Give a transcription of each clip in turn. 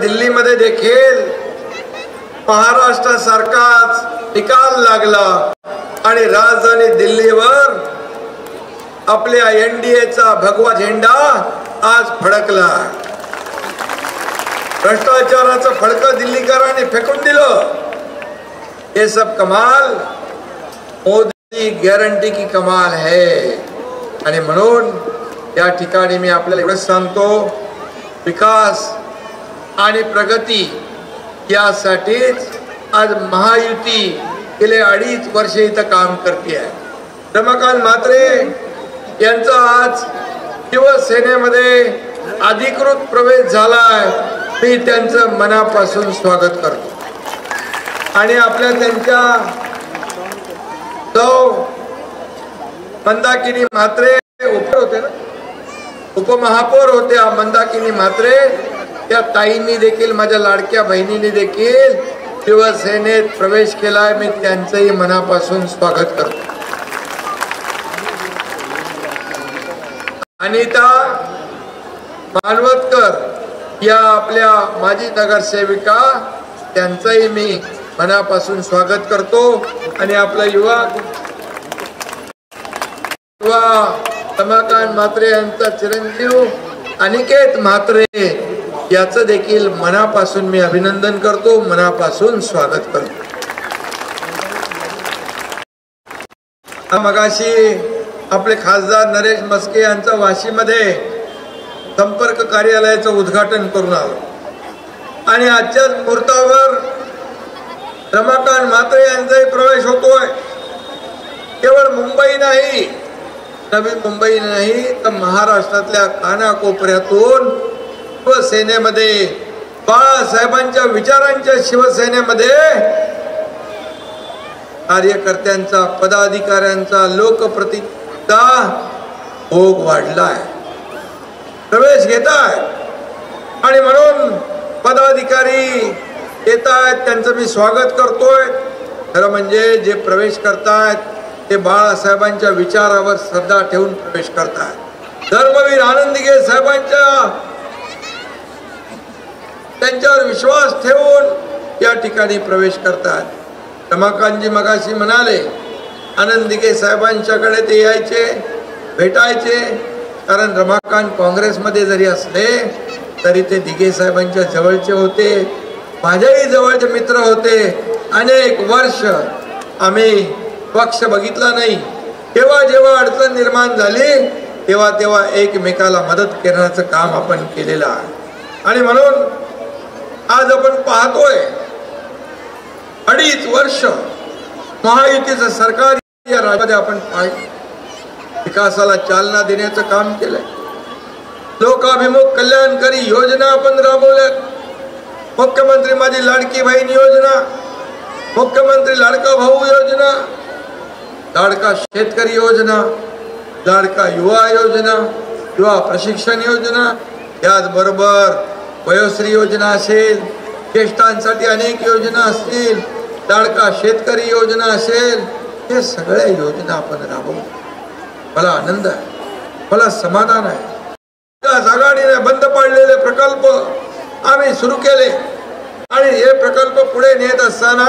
दिल्लीमध्ये देखील महाराष्ट्रासारखाच निकाल लागला आणि राजधानी दिल्लीवर आपल्या एनडीएचा भगवा झेंडा आज फडकला। भ्रष्टाचाराचं फडकं दिल्लीकरांनी फेकून दिलं। ये सब कमाल मोदी गॅरंटी की कमाल है। आणि म्हणून या ठिकाणी मी आपल्याला एवढंच सांगतो, विकास आणि प्रगती यासाठीच आज महायुती गेले 2.5 वर्ष इथं काम करते आहे। रमाकांत म्हात्रे यांचा आज शिवसेनेमध्ये अधिकृत प्रवेश झालाय। मी त्यांचं मनापासून स्वागत करतो आणि आपल्या त्यांच्या मंदाकिनी म्हात्रे होते ना, उपमहापौर होत्या मंदाकिनी म्हात्रे, त्या ताईंनी देखील, माझ्या लाडक्या बहिणींनी देखील शिवसेनेत प्रवेश केलाय। मी त्यांचंही मनापासून स्वागत करतो। अनिता मानवतकर या आपल्या माजी नगरसेविका, त्यांचंही मी मनापासून स्वागत करतो। आणि आपला युवा रमाकांत म्हात्रे यांचा चिरंजीव अनिकेत म्हात्रे याचं देखील मनापासून मी अभिनंदन करतो, मनापासून स्वागत करतो। मगाशी आपले खासदार नरेश मस्के यांचा वाशीमध्ये संपर्क कार्यालयाचं उद्घाटन करून आलो आणि आजच्या मुहूर्तावर रमाकांत म्हात्रे यांचाही प्रवेश होतोय। केवळ मुंबई नाही, नवी मुंबई नाही, तर महाराष्ट्रातल्या कानाकोपऱ्यातून शिवसेनेमध्ये, बाळासाहेबांच्या विचारांच्या शिवसेनेमध्ये कार्यकर्त्यांचा, पदाधिकाऱ्यांचा, लोकप्रतिनिधींचा भोग वाढलाय, प्रवेश घेताय। आणि म्हणून पदाधिकारी येत आहेत, त्यांचं मी स्वागत करतोय। खरं म्हणजे जे प्रवेश करतायत ते बाळासाहेबांच्या विचारावर श्रद्धा ठेवून प्रवेश करतायत। धर्मवीर आनंद दिघे साहेबांच्या त्यांच्यावर विश्वास ठेवून या ठिकाणी प्रवेश करतात। रमाकांतजी मगाशी म्हणाले, आनंद दिघे साहेबांच्याकडे ते यायचे, भेटायचे, कारण रमाकांत काँग्रेसमध्ये जरी असले तरी ते दिघे साहेबांच्या जवळचे होते, माझ्याही जवळचे मित्र होते। अनेक वर्ष आम्ही पक्ष बघितला नाही, तेव्हा जेव्हा अडचण निर्माण झाली तेव्हा तेव्हा एकमेकाला मदत करण्याचं काम आपण केलेलं आहे। आणि म्हणून आज आपण पाहतोय 2.5 वर्ष महायुतीचं सरकार या राज्यामध्ये आपण विकासाला चालना देण्याचं काम केलंय। लोकाभिमुख कल्याणकारी योजना आपण राबवल्या। मुख्यमंत्री माझी लाडकी बहीण योजना, मुख्यमंत्री लाडका भाऊ योजना, लाडका शेतकरी योजना, लाडका युवा योजना, युवा प्रशिक्षण योजना, याचबरोबर वयोश्री योजना असेल, ज्येष्ठांसाठी अनेक योजना असतील, लाडका शेतकरी योजना असेल, हे सगळ्या योजना आपण राबवू। मला आनंद आहे, मला समाधान आहे। आघाडीने बंद पडलेले प्रकल्प आम्ही सुरू केले आणि हे प्रकल्प पुढे नेत असताना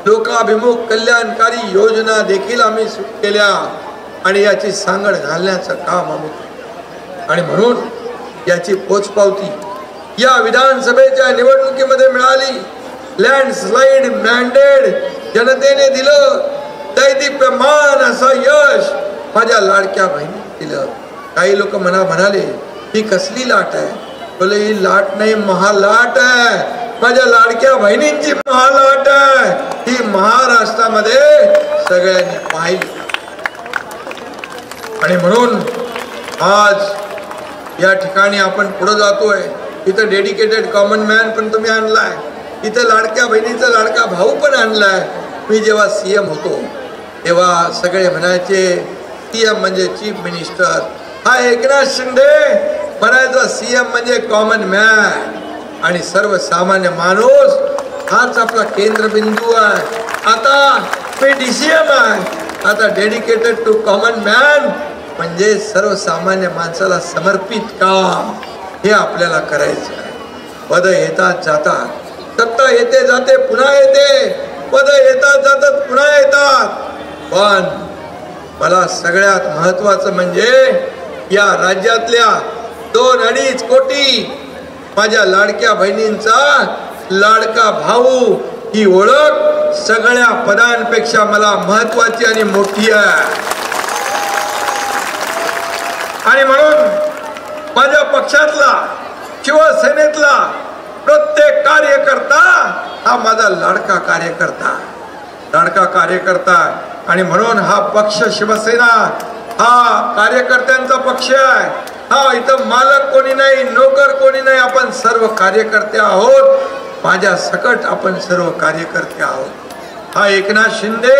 लोकाभिमुख कल्याणकारी योजना देखील आम्ही सुरू केल्या आणि याची सांगड घालण्याचं काम आम्ही केलं। आणि म्हणून याची पोचपावती या विधानसभेच्या निवडणुकीमध्ये मिळाली। लँडस्लाइड मॅन्डेट जनतेने दिलं, दैदिप्यमान असं यश माझ्या लाडक्या बहिणीने दिलं। काही लोक म्हणाले ही कसली लाट आहे, बोले ही लाट नाही, महालाट आहे। माझ्या लाडक्या बहिणींची महालाट आहे, ही महाराष्ट्रामध्ये सगळ्यांनी पाहिली। आणि म्हणून आज या ठिकाणी आपण पुढे जातोय। इथं डेडिकेटेड कॉमन मॅन पण तुम्ही आणलाय, इथं लाडक्या बहिणीचा लाडका भाऊ पण आणलाय। मी जेव्हा सीएम होतो तेव्हा सगळे म्हणायचे सीएम म्हणजे चीफ मिनिस्टर, हा एकनाथ शिंदे म्हणायचा सीएम म्हणजे कॉमन मॅन आणि सर्वसामान्य माणूस हाच आपला केंद्रबिंदू आहे। आता मी डीसीएम आहे, आता डेडिकेटेड टू कॉमन मॅन म्हणजे सर्वसामान्य माणसाला समर्पित काम हे आपल्याला करायचं आहे। पद येतात जातात, सत्ता येते जाते पुन्हा येते, पद येतात जातात पुन्हा येतात, पण मला सगळ्यात महत्वाचं म्हणजे या राज्यातल्या 2-2.5 कोटी माझ्या लाडक्या बहिणींचा लाडका भाऊ ही ओळख सगळ्या पदांपेक्षा मला महत्वाची आणि मोठी आहे. आणि म्हणून माझ्या पक्षातला शिवसेनेतला प्रत्येक कार्यकर्ता हा माझा लाडका कार्यकर्ता आणि म्हणून हा पक्ष शिवसेना हा कार्यकर्त्यांचा पक्ष आहे. हा इथं मालक कोणी नाही, नोकर कोणी नाही, आपण सर्व कार्यकर्ते आहोत. माझ्या सकट आपण सर्व कार्यकर्ते आहोत. हा एकनाथ शिंदे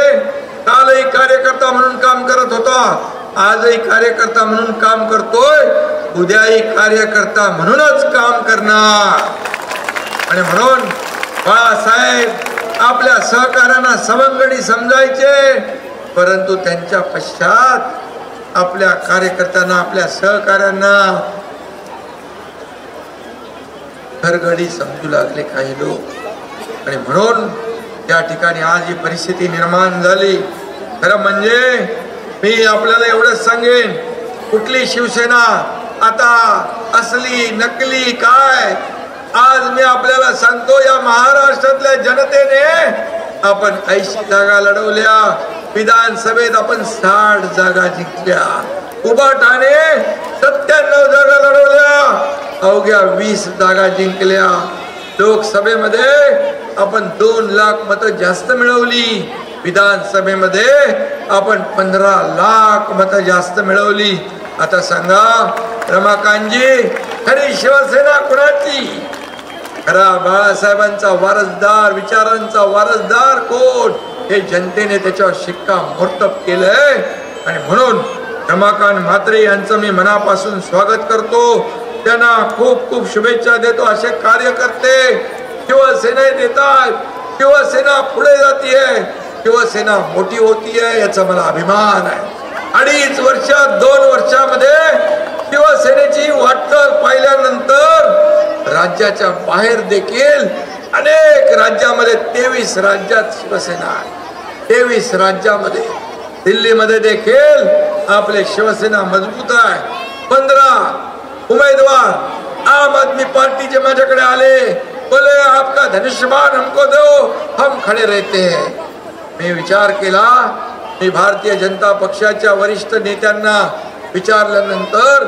कालही कार्यकर्ता म्हणून काम करत होता, आजही कार्यकर्ता म्हणून काम करतोय, उद्याही कार्यकर्ता म्हणूनच काम करणार. आणि म्हणून बाळासाहेब आपल्या सहकार्यांना सवंगडी समजायचे, परंतु त्यांच्या पश्चात आपल्या कार्यकर्त्यांना आपल्या सहकार्यांना घरगडी समजू लागले काही लोक. आणि म्हणून त्या ठिकाणी आज ही परिस्थिती निर्माण झाली. खरं म्हणजे मी आपल्याला एवढंच सांगेन, कुठली शिवसेना आता असली नकली काय, आज मी आपल्याला सांगतो या महाराष्ट्रातल्या जनतेने आपण 80 जागा लढवल्या, विधानसभेत आपण 60 जागा जिंकल्या, उभाटाने 97 जागा लढवल्या, अवघ्या 20 जागा जिंकल्या, लोकसभेमध्ये आपण 2 लाख मतं जास्त मिळवली, विधानसभेमध्ये आपण 15 लाख मतं जास्त मिळवली. आता सांगा रमाकांतजी, खरी शिवसेना कुणाची? खरा बाळासाहेबांचा वारसदार, विचारांचा वारसदार कोण हे जनतेने त्याच्यावर शिक्कामोर्तब केलंय. आणि म्हणून रमाकांत म्हात्रे यांचं मी मनापासून स्वागत करतो, त्यांना खूप खूप शुभेच्छा देतो. असे कार्यकर्ते शिवसेना देतात, शिवसेना पुढे जातीये, शिवसेना मोठी होतीये, याचा मला अभिमान आहे. 2.5 वर्षात 2 वर्षामध्ये शिवसेनेची वाटचाल पाहिल्यानंतर राज्याच्या बाहेर देखील अनेक राज्यामध्ये 23 राज्यात शिवसेना आहे. 23 राज्यामध्ये, दिल्लीमध्ये देखील आपले शिवसेना मजबूत आहे. 15 उमेदवार आम आदमी पार्टीचे माझ्याकडे आले, बोले आपका धनुष्यबाण हमको दो, हम खड़े रहते हैं. मी विचार केला, मी भारतीय जनता पक्षाच्या वरिष्ठ नेत्यांना विचारल्यानंतर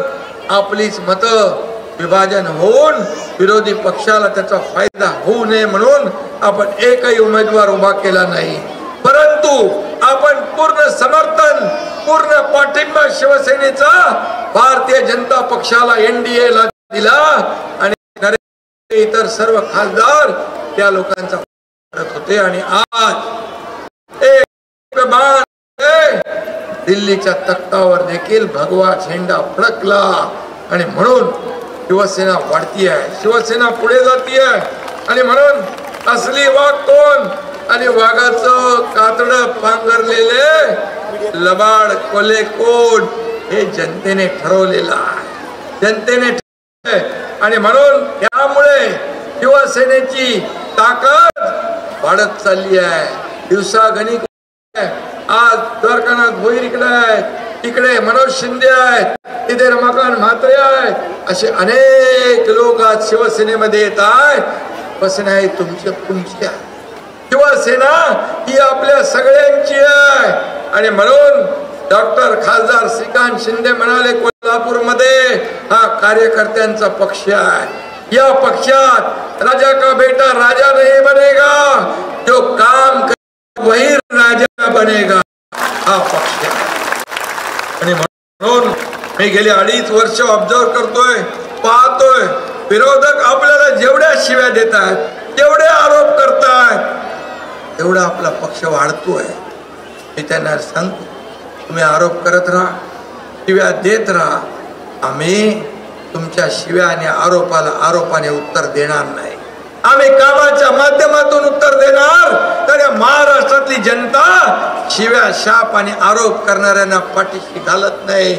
आपलीच मतं विभाजन होऊन विरोधी पक्षाला त्याचा फायदा होऊ नये म्हणून आपण एकही उमेदवार उभा केला नाही, परंतु आपण पूर्ण समर्थन, पूर्ण पाठिंबा शिवसेनेचा भारतीय जनता पक्षाला NDA ला दिला. आणि इतर सर्व खासदार त्या लोकांचा करत होते. आणि आज एक दिल्लीच्या तख्तावर देखील भगवा झेंडा फडकला. आणि म्हणून शिवसेना वाढती आहे, शिवसेना पुढे जाती आहे. आणि म्हणून असली वाघ कोण आणि वाघाचं कातड पांघरलेले लबाड कोले कोण हे जनतेने ठरवलेलं आहे, जनतेने ठरवले. आणि म्हणून त्यामुळे शिवसेनेची ताकद वाढत चालली आहे, दिवसागणिक. आज द्वारकानाथ भोईर इकडे आहे, तिकडे मनोज शिंदे आहेत, तिथे रमाकांत म्हात्रे आहेत, असे अनेक लोक आज शिवसेनेमध्ये येत आहेत. शिवसेना ही तुमची आहे, शिवसेना ही आपल्या सगळ्यांची आहे. आणि म्हणून डॉक्टर खासदार श्रीकांत शिंदे म्हणाले, कोल्हापूरमध्ये हा कार्यकर्त्यांचा पक्ष आहे. या पक्षात राजा का बेटा राजा नहीं बनेगा, जो काम करे वही राजा बनेगा, हा पक्ष. आणि म्हणून मी गेले 2.5 वर्ष ऑब्झर्व करतोय, पाहतोय, विरोधक आपल्याला जेवढ्या शिव्या देतात, जेवढे आरोप करतात, तेवढा आपला पक्ष वाढतोय. मी त्यांना सांगतो, तुम्ही आरोप करत राहा, शिव्या देत राहा, आम्ही तुमच्या शिव्या आणि आरोपाने उत्तर देणार नाही. आम्ही कामाच्या माध्यमातून उत्तर देणार. तर या महाराष्ट्रातली जनता शिव्या, शाप आणि आरोप करणाऱ्यांना पाठीशी घालत नाही,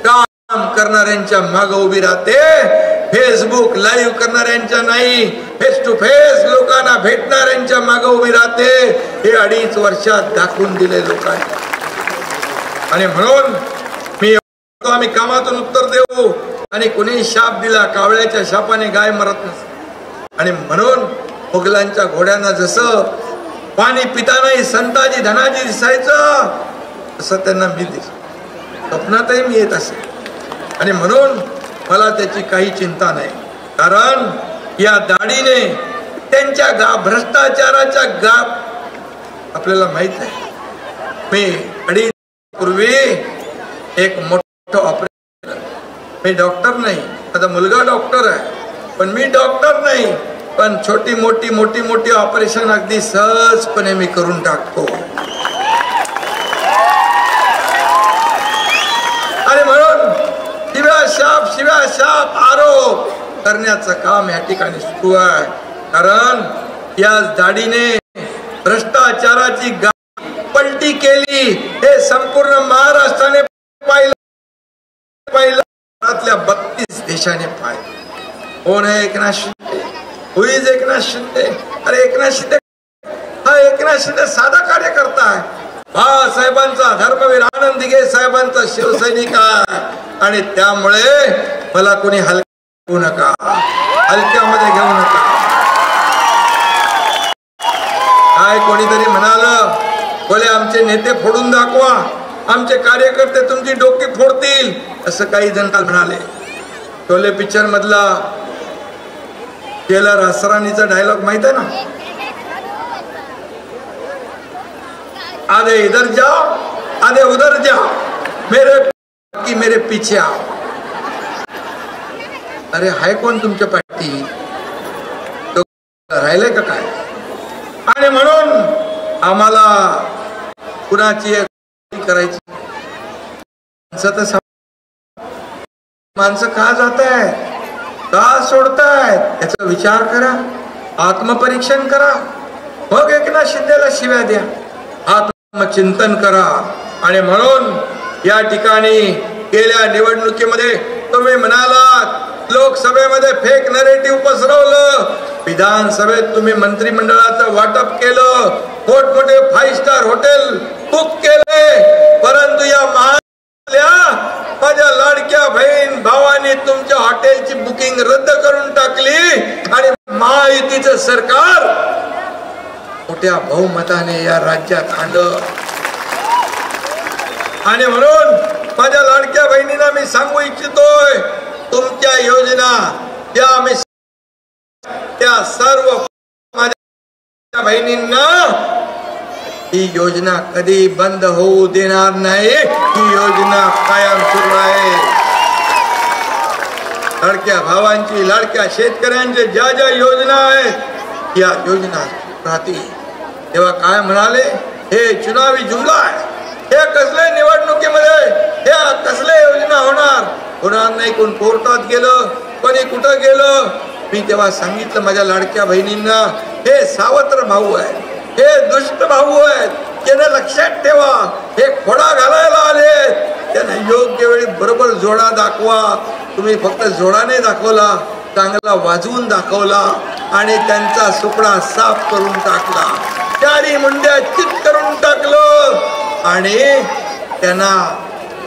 काम करणाऱ्यांच्या मागे उभी राहते. फेसबुक लाईव्ह करणाऱ्यांच्या नाही, फेस टू फेस लोकांना भेटणाऱ्यांच्या मागे उभी राहते. हे 2.5 वर्षात दाखवून दिले लोकांनी. आणि म्हणून मी आम्ही कामातून उत्तर देऊ आणि कोणी शाप दिला, कावळ्याच्या शापाने गाय मरत नसते. आणि म्हणून मुघलांच्या घोड्यांना जसं पाणी पितानाही संताजी धनाजी दिसायचं, तसं त्यांना मी दिस स्वप्नातही मी येत असे. आणि म्हणून मला त्याची काही चिंता नाही, कारण या दाढीने त्यांच्या भ्रष्टाचाराच्या आपल्याला माहित आहे. मी 2.5 पूर्वी एक मोठं ऑपरेशन, मी डॉक्टर नाही, माझा मुलगा डॉक्टर आहे, पण मी डॉक्टर नाही, पण छोटी मोठी ऑपरेशन अगदी सहजपणे मी करून टाकतो. आणि म्हणून शिव्या शाप आरोप करण्याचं काम या ठिकाणी सुरू आहे. कारण या दाढीने भ्रष्टाचाराची पलटी केली, हे संपूर्ण महाराष्ट्राने पाहिलं. 32 देशाने पाहिलं. कोण आहे एकनाथ शिंदे? हु इज एकनाथ शिंदे? अरे एकनाथ शिंदे हा एकनाथ शिंदे साधा कार्यकर्ता आहे. बाळासाहेबांचा धर्मवीर, आनंद दिघे साहेबांचा शिवसैनिक आहे. आणि त्यामुळे मला कोणी हलक्यामध्ये घेऊ नका. काय कोणीतरी म्हणालं, बोले आमचे नेते फोडून दाखवा, आमचे कार्यकर्ते तुमची डोकी फोडतील, असं काही जण काल म्हणाले. शोले पिक्चर मधला टेलर असरानीचा डायलॉग माहित आहे ना, आधे इधर जाओ आधे उधर जाओ, मेरे पीछे आओ. अरे हाय कोण तुमच्या पाठी? तो राहिलंय का काय? आणि म्हणून आम्हाला कुणाची करायची, माणसं का जात आहेत, का सोडतायत याचा विचार करा, आत्मपरीक्षण करा. मग एकनाथ शिंदेला शिव्या द्या, आत्मचिंतन करा. आणि म्हणून या ठिकाणी गेल्या निवडणुकीमध्ये तुम्ही म्हणालात लोकसभेमध्ये फेक नरेटिव्ह पसरवलं, विधानसभेत तुम्ही मंत्रिमंडळाचं वाटप केलं, मोठमोठे 5 स्टार हॉटेल बुक केले, परंतु या माझ्या लाडक्या बहीण भावानी तुमच्या हॉटेलची बुकिंग रद्द करून टाकली. आणि महायुतीचं सरकार मोठ्या बहुमताने या राज्यात आलं. आणि म्हणून माझ्या लाडक्या बहिणींना मी सांगू इच्छितोय, तुमच्या योजना त्या सर्व माझ्या बहिणींना ही योजना कधी बंद होऊ देणार नाही. ही योजना कायम सुरू आहे. लाडक्या भावांची, लाडक्या शेतकऱ्यांच्या ज्या ज्या योजना आहेत या योजना राहतील. तेव्हा काय म्हणाले, हे चुनावी जुमला आहे, हे कसले निवडणुकीमध्ये हे कसले योजना होणार नाही. कोण कोर्टात गेलं, कोणी कुठं गेलं. मी तेव्हा सांगितलं माझ्या लाडक्या बहिणींना, हे सावत्र भाऊ आहेत, हे दुष्ट भाऊ आहेत, त्यांना लक्षात ठेवा. हे खोडा घालायला आले, त्यांना योग्य वेळी बरोबर जोडा दाखवा. तुम्ही फक्त जोडाने दाखवला, चांगला वाजवून दाखवला आणि त्यांचा सुपडा साफ करून टाकला, चारी मुंड्या चित करून टाकलं. आणि त्यांना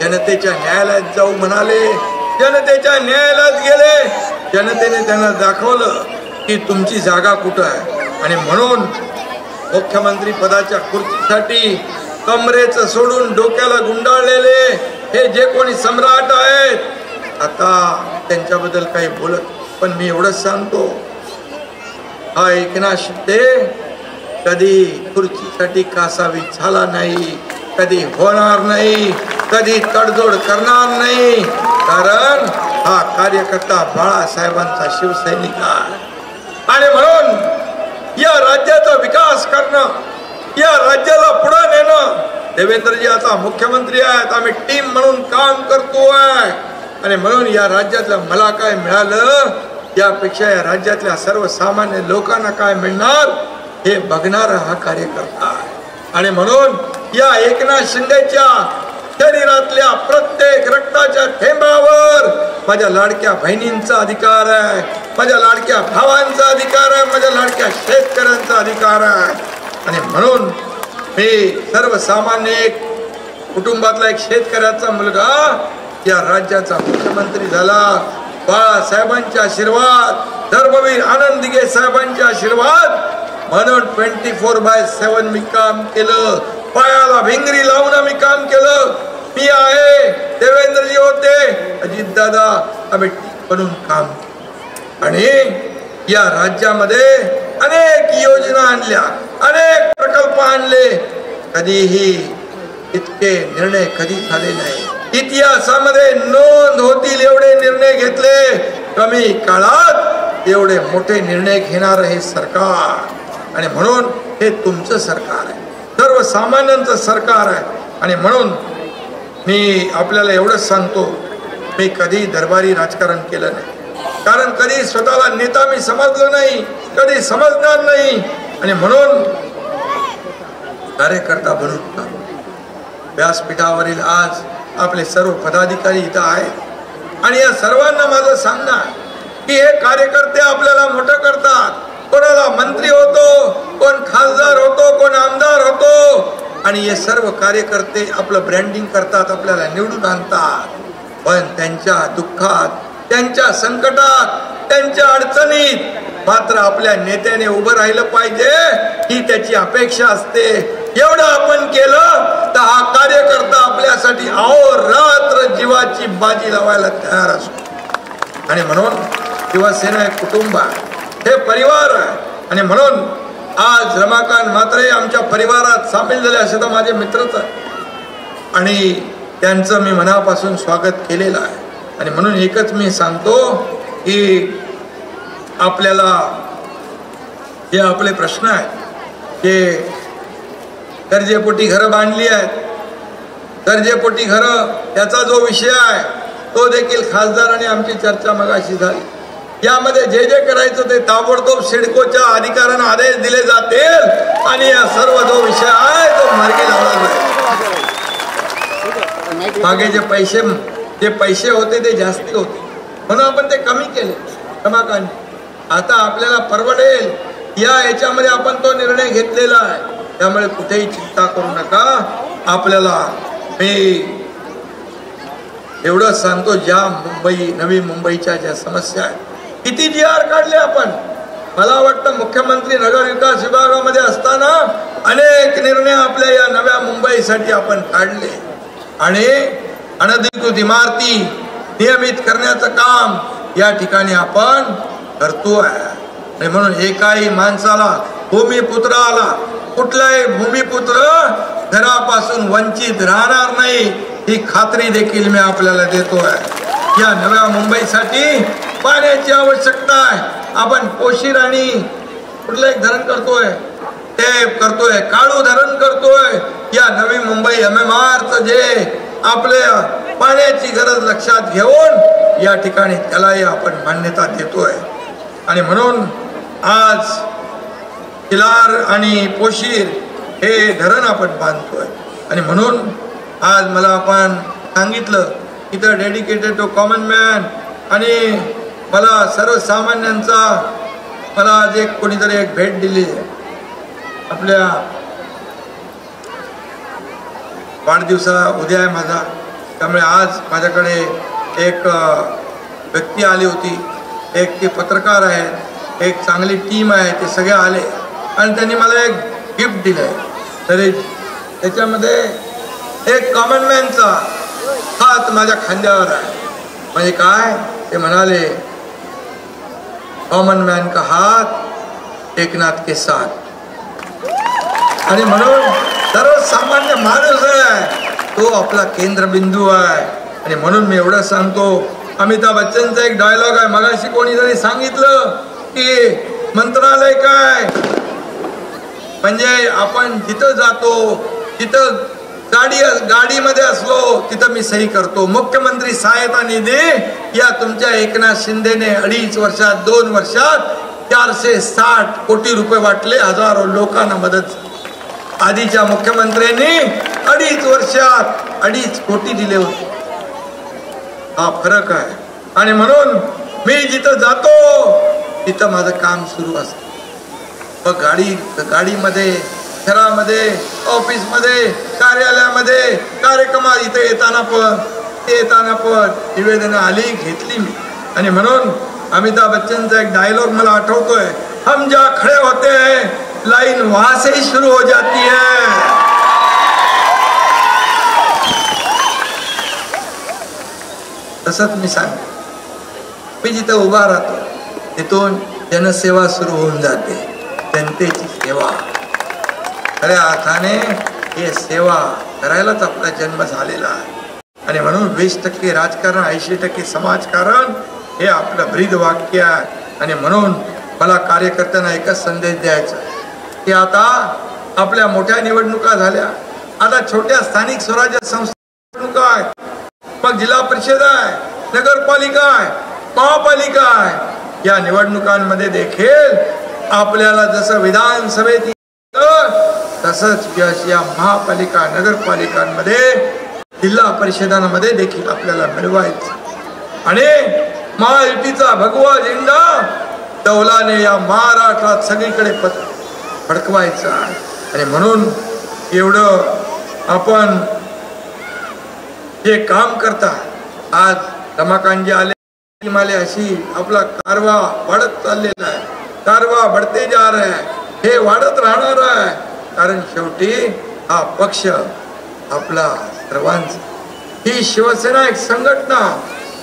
जनतेच्या न्यायालयात जाऊ म्हणाले, जनतेच्या न्यायालयात गेले, जनतेने त्यांना दाखवलं की तुमची जागा कुठं आहे. आणि म्हणून मुख्यमंत्री पदाच्या खुर्चीसाठी कमरेचं सोडून डोक्याला गुंडाळलेले हे जे कोणी सम्राट आहेत, आता त्यांच्याबद्दल काही बोलत, पण मी एवढंच सांगतो, हा एकनाथ शिंदे कधी खुर्चीसाठी कासावी झाला नाही, कधी होणार नाही, कधी तडजोड करणार नाही. कारण हा कार्यकर्ता बाळासाहेबांचा शिवसैनिक आहे. आणि म्हणून या राज्याचा विकास करणं, या राज्याला पुढे नेणं, देवेंद्रजी आता मुख्यमंत्री आहेत, आम्ही टीम म्हणून काम करतोय. आणि म्हणून या राज्यातल्या मला काय मिळालं यापेक्षा या राज्यातल्या सर्वसामान्य लोकांना काय मिळणार हे बघणारा हा कार्यकर्ता आहे. आणि म्हणून या एकनाथ शिंदेच्या शरीरातल्या प्रत्येक रक्ताच्या थेंबावर माझ्या लाडक्या बहिणींचा अधिकार आहे, माझ्या लाडक्या भावांचा अधिकार आहे, माझ्या लाडक्या शेतकऱ्यांचा अधिकार आहे. आणि म्हणून मी सर्वसामान्य एक कुटुंबातला एक शेतकऱ्याचा मुलगा या राज्याचा मुख्यमंत्री झाला. बाळासाहेबांचे आशीर्वाद, धर्मवीर आनंद दिघे साहेबांचे आशीर्वाद म्हणून 24/7 मी काम केलं. पायाला भिंगरी लावून मी काम केलं. मी आहे, देवेंद्रजी होते, अजितदादा, आम्ही म्हणून काम केलं. आणि या राज्यामध्ये अनेक योजना आणल्या, अनेक प्रकल्प आणले. कधीही इतके निर्णय कधी झाले नाही. इतिहासामध्ये नोंद होतील एवढे निर्णय घेतले. कमी काळात एवढे मोठे निर्णय घेणार हे सरकार. आणि म्हणून हे तुमचं सरकार आहे, सर्वसामान्यांचं सरकार आहे. आणि म्हणून मी आपल्याला एवढंच सांगतो, मी कधी दरबारी राजकारण केलं नाही, कारण कधी स्वतःला नेता मी समजलो नाही, कधी समजणार नाही. आणि म्हणून कार्यकर्ता बनून व्यासपीठावरील आज आपले सर्व पदाधिकारी इथं आहेत. आणि या सर्वांना माझं सांगणार की हे कार्यकर्ते आपल्याला मोठं करतात. कोणाला मंत्री होतो, कोण खासदार होतो, कोण आमदार होतो. आणि हे सर्व कार्यकर्ते आपलं ब्रँडिंग करतात, आपल्याला निवडून आणतात. पण त्यांच्या दुःखात, त्यांच्या संकटात, त्यांच्या अडचणीत मात्र आपल्या नेत्याने उभं राहिलं पाहिजे ही त्याची अपेक्षा असते. एवढं आपण केलं तर हा कार्यकर्ता आपल्यासाठी अहोरात्र जीवाची बाजी लावायला तयार असतो. आणि म्हणून शिवसेना हे कुटुंब आहे, हे परिवार आहे. आणि म्हणून आज रमाकांत म्हात्रे आमच्या परिवारात सामील झाले असे तर माझे मित्रच आहे आणि त्यांचं मी मनापासून स्वागत केलेलं आहे. आणि म्हणून एकच मी सांगतो की आपल्याला जे आपले प्रश्न आहेत, जे गरजेपोटी घरं बांधली आहेत, गरजेपोटी घरं त्याचा जो विषय आहे तो देखील खासदार आणि आमची चर्चा मगाशी झाली. यामध्ये जे जे करायचं ते ताबडतोब सिडकोच्या अधिकाऱ्यांना आदेश दिले जातील आणि या सर्व जो विषय आहे तो मार्गी लावला जाईल. मागे जे पैसे होते ते जास्ती होते म्हणून आपण ते कमी केले रमाकांत. आता आपल्याला परवडेल या याच्यामध्ये आपण तो निर्णय घेतलेला आहे. त्यामुळे कुठेही चिंता करू नका. आपल्याला मी एवढं सांगतो, ज्या नवी मुंबईच्या ज्या समस्या आहेत, किती GR काढले आपण. मला वाटतं मुख्यमंत्री नगर विकास विभागामध्ये असताना अनेक निर्णय आपल्या या नव्या मुंबईसाठी आपण काढले. आणि अनधिकृत इमारती नियमित करण्याचं काम या ठिकाणी आपण करतोय. आणि म्हणून एकाही माणसाला, भूमिपुत्राला, कुठलाही भूमिपुत्र घरापासून वंचित राहणार नाही ही खात्री देखील मी आपल्याला देतोय. या नव्या मुंबईसाठी पाण्याची आवश्यकता आहे. आपण पोशीर आणि कुठलं एक धरण करतोय, ते करतोय, काळू धरण करतोय. या नवी मुंबई MMRचं जे आपल्या पाण्याची गरज लक्षात घेऊन या ठिकाणी त्यालाही आपण मान्यता देतोय. आणि म्हणून आज किलार आणि पोशीर हे धरण आपण बांधतोय. आणि म्हणून आज मला आपण सांगितलं इथं डेडिकेटेड टू कॉमन मॅन आणि मला सर्वसामान्यांचा मला आज एक कोणीतरी एक भेट दिली आपल्या वाढदिवसा उद्या आहे माझा. त्यामुळे आज माझ्याकडे एक व्यक्ती आली होती, एक ते पत्रकार आहेत, एक चांगली टीम आहे, ते सगळे आले आणि त्यांनी मला एक गिफ्ट दिलं आहे. तरी त्याच्यामध्ये एक कॉमन मॅनचा हात माझ्या खांद्यावर आहे. म्हणजे काय ते म्हणाले, कॉमन मॅन का हात एकनाथ के साथ. आणि म्हणून सर्वसामान्य माणूस आहे तो आपला केंद्रबिंदू आहे. आणि म्हणून मी एवढं सांगतो, अमिताभ बच्चनचा एक डायलॉग आहे, मगाशी कोणीतरी सांगितलं की मंत्रालय काय म्हणजे आपण जिथं जातो तिथं गाडीमध्ये असलो तिथं मी सही करतो. मुख्यमंत्री सहायता निधी या तुमच्या एकनाथ शिंदेने 2.5 वर्षात 2 वर्षात 460 कोटी रुपये वाटले, हजारो लोकांना मदत. आधीच्या मुख्यमंत्र्यांनी 2.5 वर्षात 2.5 कोटी दिले होते. हा फरक आहे. आणि म्हणून मी जिथं जातो तिथं माझं काम सुरू असतं. मग गाडीमध्ये, घरामध्ये, ऑफिसमध्ये, कार्यालयामध्ये, कार्यक्रमात इथे येताना पण निवेदन आली घेतली मी. आणि म्हणून अमिताभ बच्चनचा एक डायलॉग मला आठवतोय, हम जा खडे होते हैं लाइन वहां से ही शुरू हो जाती है. तसंच मी सांगतो, मी जिथं उभा राहतो तिथून जनसेवा सुरू होऊन जाते. जनतेची सेवा, खऱ्या अर्थाने हे सेवा करायलाच आपला जन्म झालेला आहे. आणि म्हणून 20% राजकारण, 80% समाजकारण हे आपलं ब्रीद वाक्य आहे. आणि म्हणून मला कार्यकर्त्यांना एकच संदेश द्यायचा की आता आपल्या मोठ्या निवडणुका झाल्या, आता छोट्या स्थानिक स्वराज्य संस्था निवडणुका आहे, मग जिल्हा परिषद आहे, नगरपालिका आहे, महापालिका आहे. या निवडणुकांमध्ये देखील आपल्याला जसं विधानसभेत तसंच यश या महापालिका, नगरपालिकांमध्ये, जिल्हा परिषदांमध्ये देखील आपल्याला मिळवायचं. आणि महायुतीचा भगवा झेंडा डौलाने या महाराष्ट्रात सगळीकडे फडकवायचा. आणि म्हणून एवढं आपण जे काम करता, आज रमाकांतजी आले अशी आपला कारवा वाढत चाललेला आहे, कारवा बढ़ते जा रहा है, हे वाढत राहणार आहे. कारण शेवटी हा पक्ष आपला सर्वांचा, ही शिवसेना एक संघटना,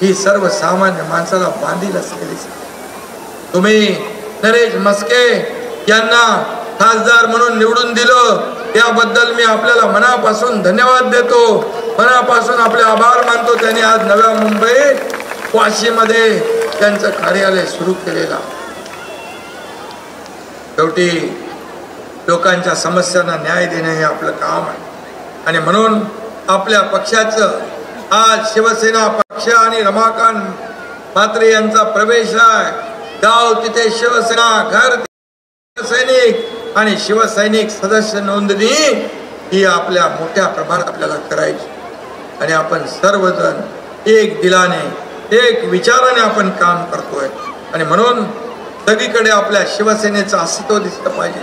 ही सर्वसामान्य माणसाला बांधील असलेली. तुम्ही नरेश म्हस्के यांना खासदार म्हणून निवडून दिलं, याबद्दल मी आपल्याला मनापासून धन्यवाद देतो, मनापासून आपले आभार मानतो. त्यांनी आज नव्या मुंबईत वाशीमध्ये त्यांचं कार्यालय सुरू केलेलं. शेवटी लोकांच्या समस्यांना न्याय देणे हे आपलं काम आहे. आणि म्हणून आपल्या पक्षाचं आज शिवसेना पक्ष आणि रमाकांत म्हात्रे यांचा प्रवेश आहे. गाव तिथे शिवसेना, घर सैनिक आणि शिवसैनिक सदस्य नोंदणी ही आपल्या मोठ्या प्रमाणात आपल्याला करायची. आणि आपण सर्वजण एक दिलाने, एक विचाराने आपण काम करतोय. आणि म्हणून सगळीकडे आपल्या शिवसेनेचं अस्तित्व दिसलं पाहिजे,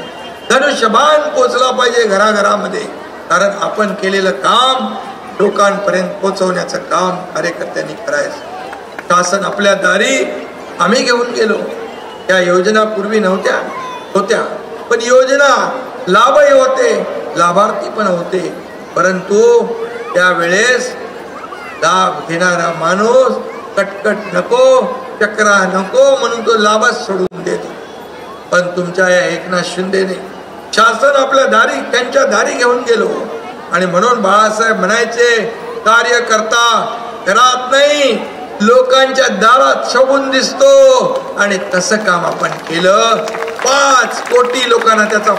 धनुष्यबाण पोचला पाहिजे घराघरामध्ये. कारण आपण केलेलं काम लोकांपर्यंत पोहोचवण्याचं काम कार्यकर्त्यांनी करायचं. शासन आपल्या दारी आम्ही घेऊन गेलो. त्या योजना पूर्वी नव्हत्या, होत्या, पण योजना लाभही होते, लाभार्थी पण होते. परंतु त्यावेळेस लाभ घेणारा माणूस कटकट नको, चक्रा नको म्हणून तो लाभच सोडून देतो. पण तुमच्या या एकनाथ शिंदेने शासन आपल्या दारी, त्यांच्या दारी घेऊन गेलो. आणि म्हणून बाळासाहेब म्हणायचे, कार्यकर्ता घरात नाही लोकांच्या दारात शोभून दिसतो. आणि तसं काम आपण केलं. 5 कोटी लोकांना त्याचा,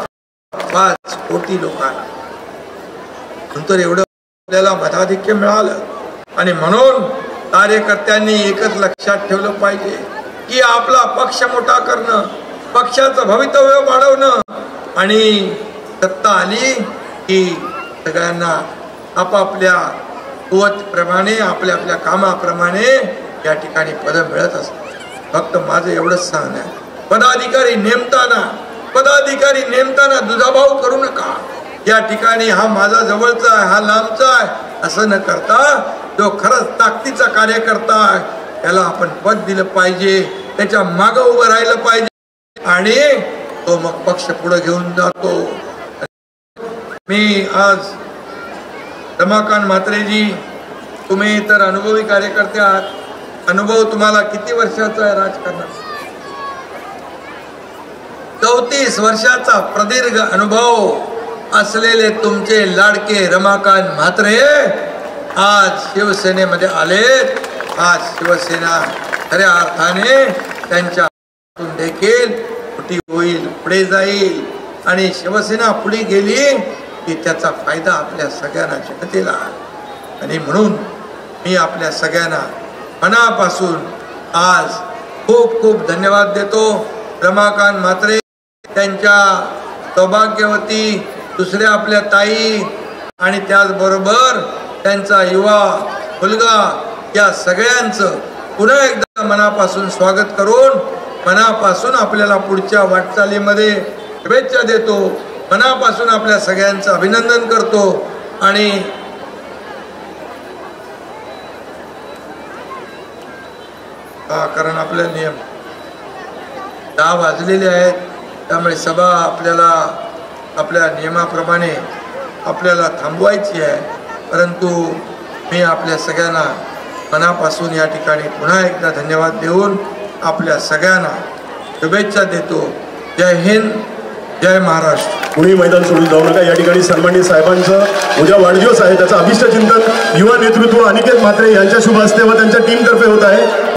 5 कोटी लोकांना नंतर एवढं आपल्याला मताधिक्य मिळालं. आणि म्हणून कार्यकर्त्यांनी एकच लक्षात ठेवलं पाहिजे की आपला पक्ष मोठा करणं, पक्षाचं भवितव्य वाढवणं. आणि सत्ता आली की सगळ्यांना आपापल्या कुवतप्रमाणे, आपल्या आपल्या कामाप्रमाणे या ठिकाणी पद मिळत असतात. फक्त माझं एवढंच सांगणं आहे, पदाधिकारी नेमताना दुजाभाव करू नका. या ठिकाणी हा माझा जवळचा आहे, हा लांबचा आहे असं न करता, जो खरंच ताकदीचा कार्यकर्ता आहे त्याला आपण पद दिलं पाहिजे, त्याच्या मागं उभं राहिलं पाहिजे. आणि तो मग पक्ष पुढे घेऊन जातो. मी आज रमाकांत म्हात्रेजी, तुम्ही तर अनुभवी कार्यकर्ते आहात. अनुभव तुम्हाला किती वर्षाचा आहे राजकारणात? 34 वर्षाचा प्रदीर्घ अनुभव असलेले तुमचे लाडके रमाकांत म्हात्रे आज शिवसेनेमध्ये आलेत. आज शिवसेना खऱ्या अर्थाने त्यांच्या देखील मोठी होईल, पुढे जाईल. आणि शिवसेना पुढे गेली की त्याचा फायदा आपल्या सगळ्यांना जनतेला. आणि म्हणून मी आपल्या सगळ्यांना मनापासून आज खूप खूप धन्यवाद देतो. रमाकांत म्हात्रे, त्यांच्या सौभाग्यवती दुसऱ्या आपल्या ताई आणि त्याचबरोबर त्यांचा युवा मुलगा या सगळ्यांचं पुन्हा एकदा मनापासून स्वागत करून मनापासून आपल्याला पुढच्या वाटचालीमध्ये शुभेच्छा देतो, मनापासून आपल्या सगळ्यांचं अभिनंदन करतो. आणि कारण आपले नियम 10 वाजलेले आहेत, त्यामुळे सभा आपल्याला आपल्या नियमाप्रमाणे आपल्याला थांबवायची आहे. परंतु मी आपल्या सगळ्यांना मनापासून या ठिकाणी पुन्हा एकदा धन्यवाद देऊन आपल्या सगळ्यांना शुभेच्छा देतो. जय हिंद, जय महाराष्ट्र. कुणी मैदान सोडून जाऊ नका. या ठिकाणी सन्माननीय साहेबांचं उद्या वाढदिवस आहे, त्याचं अभिष्ट चिंतन युवा नेतृत्व अनिकेत म्हात्रे यांच्या शुभ हस्ते व त्यांच्या टीमतर्फे होत आहे.